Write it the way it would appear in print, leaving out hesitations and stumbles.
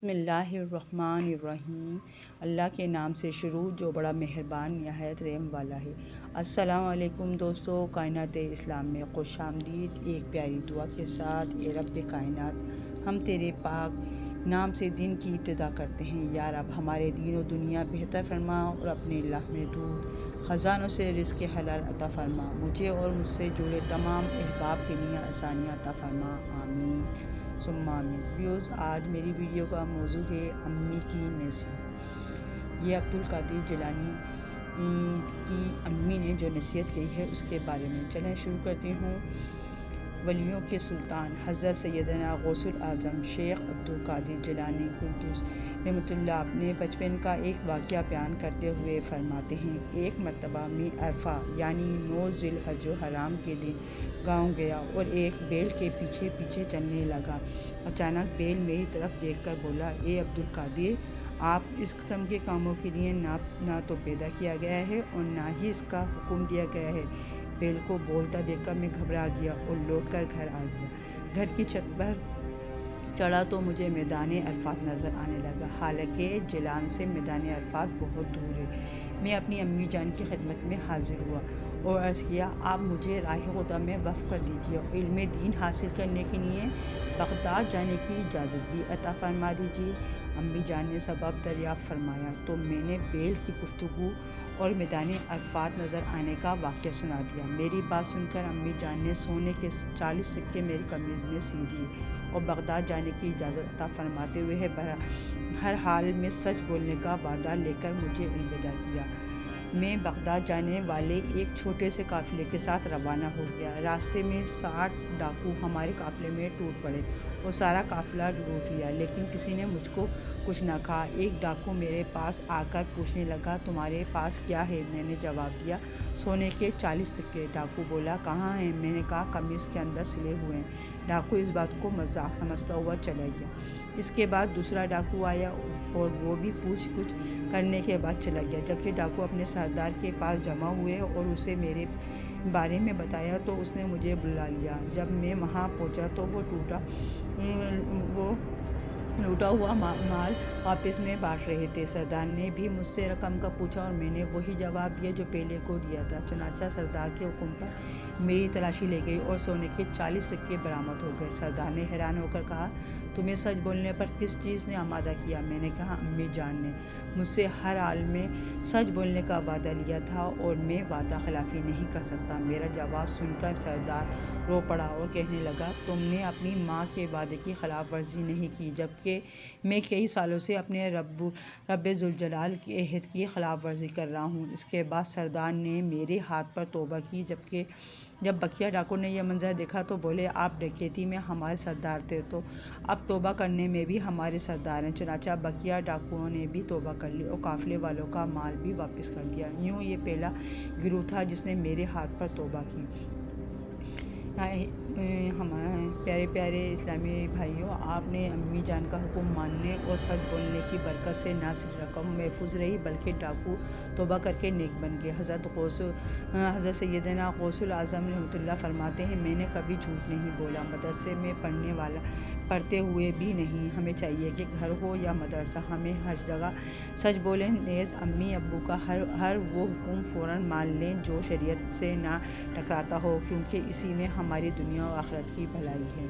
بسم اللہ الرحمن الرحیم۔ اللہ کے نام سے شروع جو بڑا مہربان نہایت رحم والا ہے۔ السلام علیکم دوستو، کائنات اسلام میں خوش آمدید۔ ایک پیاری دعا کے ساتھ، اے رب کائنات، ہم تیرے پاک نام سے دن کی ابتدا کرتے ہیں۔ یا رب، ہمارے دین و دنیا بہتر فرما اور اپنے لامحدود خزانوں سے رزق حلال عطا فرما۔ مجھے اور مجھ سے جڑے تمام احباب کے لیے آسانیاں عطا فرما، آمین ثم آمین۔ ویوز، آج میری ویڈیو کا موضوع ہے امی کی نصیحت۔ یہ عبدالقادر جیلانی کی امی نے جو نصیحت کی ہے اس کے بارے میں چلیں شروع کرتی ہوں۔ ولیوں کے سلطان حضرت سیدنا غوث الاعظم شیخ عبدالقادر جیلانی قدس رحمۃ اللہ اپنے بچپن کا ایک واقعہ بیان کرتے ہوئے فرماتے ہیں، ایک مرتبہ میں عرفہ یعنی 9 ذی الحج حرام کے دن گاؤں گیا اور ایک بیل کے پیچھے پیچھے چلنے لگا۔ اچانک بیل میری طرف دیکھ کر بولا، اے عبدالقادر، آپ اس قسم کے کاموں کے لیے نہ تو پیدا کیا گیا ہے اور نہ ہی اس کا حکم دیا گیا ہے۔ بیل کو بولتا دیکھ کر میں گھبرا گیا اور لوٹ کر گھر آ گیا۔ گھر کی چھت پر چڑھا تو مجھے میدان عرفات نظر آنے لگا، حالانکہ جیلان سے میدان عرفات بہت دور ہے۔ میں اپنی امی جان کی خدمت میں حاضر ہوا اور عرض کیا، آپ مجھے راہ خدا میں وقف کر دیجیے اور علم دین حاصل کرنے کے لیے بغداد جانے کی اجازت بھی عطا فرما دیجیے۔ امی جان نے سبب دریافت فرمایا تو میں نے بیل کی گفتگو اور میدان عرفات نظر آنے کا واقعہ سنا دیا۔ میری بات سن کر امی جان نے سونے کے 40 سکے میری قمیض میں سی دیے اور بغداد جانے کی اجازت عطا فرماتے ہوئے ہر حال میں سچ بولنے کا وعدہ لے کر مجھے الوداع کیا۔ میں بغداد جانے والے ایک چھوٹے سے قافلے کے ساتھ روانہ ہو گیا۔ راستے میں 60 ڈاکو ہمارے قافلے میں ٹوٹ پڑے اور سارا قافلہ لوٹ لیا، لیکن کسی نے مجھ کو کچھ نہ کہا۔ ایک ڈاکو میرے پاس آ کر پوچھنے لگا، تمہارے پاس کیا ہے؟ میں نے جواب دیا، سونے کے 40 سکے۔ ڈاکو بولا، کہاں ہیں؟ میں نے کہا، قمیص کے اندر سلے ہوئے ہیں۔ ڈاکو اس بات کو مذاق سمجھتا ہوا چلا گیا۔ اس کے بعد دوسرا ڈاکو آیا اور وہ بھی پوچھ گچھ کرنے کے بعد چلا گیا۔ جب یہ ڈاکو اپنے سردار کے پاس جمع ہوئے اور اسے میرے بارے میں بتایا تو اس نے مجھے بلا لیا۔ جب میں وہاں پہنچا تو وہ لوٹا ہوا مال آپس میں بانٹ رہے تھے۔ سردار نے بھی مجھ سے رقم کا پوچھا اور میں نے وہی جواب دیا جو پہلے کو دیا تھا۔ چنانچہ سردار کے حکم پر میری تلاشی لی گئی اور سونے کے 40 سکے برآمد ہو گئے۔ سردار نے حیران ہو کر کہا، تمہیں سچ بولنے پر کس چیز نے آمادہ کیا؟ میں نے کہا، امی جان نے مجھ سے ہر حال میں سچ بولنے کا وعدہ لیا تھا اور میں وعدہ خلافی نہیں کر سکتا۔ میرا جواب سن کر سردار رو پڑا اور کہنے لگا، تم نے اپنی ماں کے وعدے کی خلاف ورزی نہیں کی، جبکہ میں کئی سالوں سے اپنے رب ذوالجلال کے عہد کی خلاف ورزی کر رہا ہوں۔ اس کے بعد سردار نے میرے ہاتھ پر توبہ کی۔ جب بقیہ ڈاکو نے یہ منظر دیکھا تو بولے، آپ ڈکیتی میں ہمارے سردار تھے تو اب توبہ کرنے میں بھی ہمارے سردار ہیں۔ چنانچہ بقیہ ڈاکوؤں نے بھی توبہ کر لی اور قافلے والوں کا مال بھی واپس کر دیا۔ یوں یہ پہلا گروہ تھا جس نے میرے ہاتھ پر توبہ کی۔ ہمارے پیارے اسلامی بھائیوں، آپ نے امی جان کا حکم ماننے اور سچ بولنے کی برکت سے نہ صرف رقم محفوظ رہی بلکہ ڈاکو توبہ کر کے نیک بن گئے۔ حضرت سیدنا غوث الاعظم رحمۃ اللہ فرماتے ہیں، میں نے کبھی جھوٹ نہیں بولا، مدرسے میں پڑھتے ہوئے بھی نہیں۔ ہمیں چاہیے کہ گھر ہو یا مدرسہ، ہمیں ہر جگہ سچ بولیں، نیز امی ابو کا ہر وہ حکم فوراً مان لیں جو شریعت سے نہ ٹکراتا ہو، کیونکہ اسی میں ہماری دنیا و آخرت کی بھلائی ہے۔